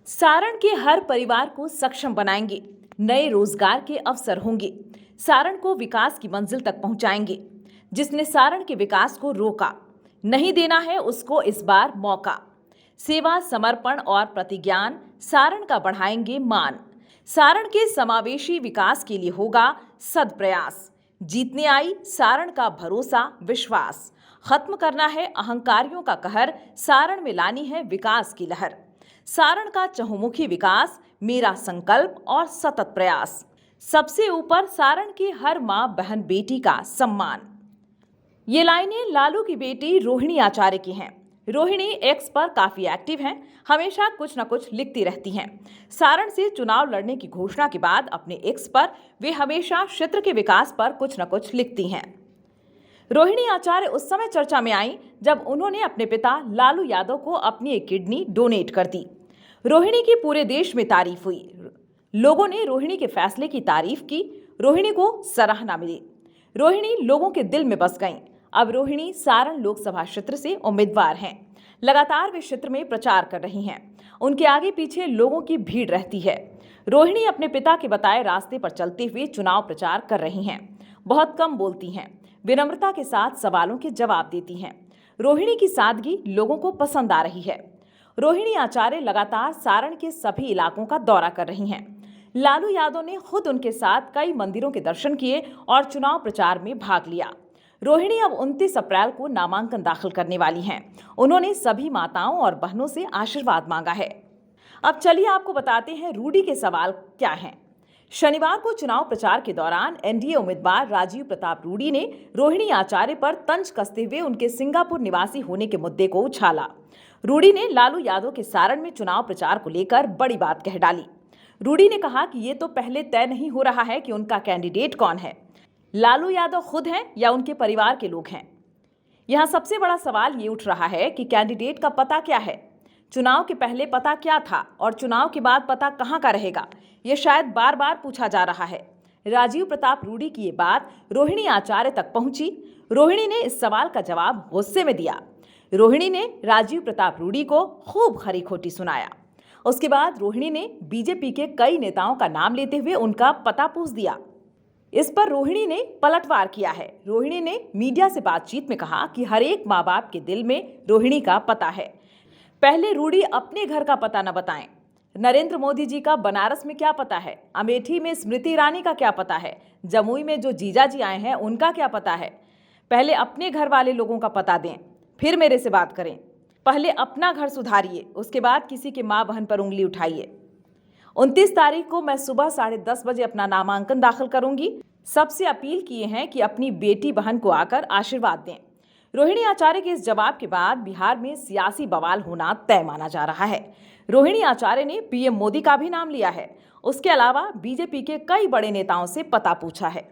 सारण के हर परिवार को सक्षम बनाएंगे, नए रोजगार के अवसर होंगे, सारण को विकास की मंजिल तक पहुंचाएंगे। जिसने सारण के विकास को रोका, नहीं देना है उसको इस बार मौका। सेवा, समर्पण और प्रतिज्ञान सारण का बढ़ाएंगे मान। सारण के समावेशी विकास के लिए होगा सदप्रयास। जीतने आई सारण का भरोसा, विश्वास। खत्म करना है अहंकारियों का कहर, सारण में लानी है विकास की लहर। सारण का चहुमुखी विकास मेरा संकल्प और सतत प्रयास। सबसे ऊपर सारण की हर मां, बहन, बेटी का सम्मान। ये लाइनें लालू की बेटी रोहिणी आचार्य की हैं। रोहिणी एक्स पर काफी एक्टिव हैं, हमेशा कुछ न कुछ लिखती रहती हैं। सारण से चुनाव लड़ने की घोषणा के बाद अपने एक्स पर वे हमेशा क्षेत्र के विकास पर कुछ न कुछ लिखती हैं। रोहिणी आचार्य उस समय चर्चा में आई जब उन्होंने अपने पिता लालू यादव को अपनी एक किडनी डोनेट कर दी। रोहिणी की पूरे देश में तारीफ हुई। लोगों ने रोहिणी के फैसले की तारीफ की। रोहिणी को सराहना मिली। रोहिणी लोगों के दिल में बस गईं। अब रोहिणी सारण लोकसभा क्षेत्र से उम्मीदवार हैं। लगातार वे क्षेत्र में प्रचार कर रही हैं। उनके आगे पीछे लोगों की भीड़ रहती है। रोहिणी अपने पिता के बताए रास्ते पर चलते हुए चुनाव प्रचार कर रही हैं। बहुत कम बोलती हैं, विनम्रता के साथ सवालों के जवाब देती हैं। रोहिणी की सादगी लोगों को पसंद आ रही है। रोहिणी आचार्य लगातार सारण के सभी इलाकों का दौरा कर रही हैं। लालू यादव ने खुद उनके साथ कई मंदिरों के दर्शन किए और चुनाव प्रचार में भाग लिया। रोहिणी अब 29 अप्रैल को नामांकन दाखिल करने वाली हैं। उन्होंने सभी माताओं और बहनों से आशीर्वाद मांगा है। अब चलिए आपको बताते हैं रूडी के सवाल क्या हैं। शनिवार को चुनाव प्रचार के दौरान एनडीए उम्मीदवार राजीव प्रताप रूडी ने रोहिणी आचार्य पर तंज कसते हुए उनके सिंगापुर निवासी होने के मुद्दे को उछाला। रूडी ने लालू यादव के सारण में चुनाव प्रचार को लेकर बड़ी बात कह डाली। रूडी ने कहा कि ये तो पहले तय नहीं हो रहा है कि उनका कैंडिडेट कौन है। लालू यादव खुद हैं या उनके परिवार के लोग हैं। यहाँ सबसे बड़ा सवाल ये उठ रहा है कि कैंडिडेट का पता क्या है। चुनाव के पहले पता क्या था और चुनाव के बाद पता कहाँ का रहेगा, ये शायद बार बार पूछा जा रहा है। राजीव प्रताप रूडी की ये बात रोहिणी आचार्य तक पहुंची। रोहिणी ने इस सवाल का जवाब गुस्से में दिया। रोहिणी ने राजीव प्रताप रूडी को खूब खरी खोटी सुनाया। उसके बाद रोहिणी ने बीजेपी के कई नेताओं का नाम लेते हुए उनका पता पूछ दिया। इस पर रोहिणी ने पलटवार किया है। रोहिणी ने मीडिया से बातचीत में कहा कि हर एक माँ बाप के दिल में रोहिणी का पता है। पहले रूडी अपने घर का पता न बताएं। नरेंद्र मोदी जी का बनारस में क्या पता है, अमेठी में स्मृति ईरानी का क्या पता है, जमुई में जो जीजा जी आए हैं उनका क्या पता है। पहले अपने घर वाले लोगों का पता दें, फिर मेरे से बात करें। पहले अपना घर सुधारिए, उसके बाद किसी के माँ बहन पर उंगली उठाइए। 29 तारीख को मैं सुबह 10:30 बजे अपना नामांकन दाखिल करूंगी। सबसे अपील किए हैं कि अपनी बेटी बहन को आकर आशीर्वाद दें। रोहिणी आचार्य के इस जवाब के बाद बिहार में सियासी बवाल होना तय माना जा रहा है। रोहिणी आचार्य ने पीएम मोदी का भी नाम लिया है। उसके अलावा बीजेपी के कई बड़े नेताओं से पता पूछा है।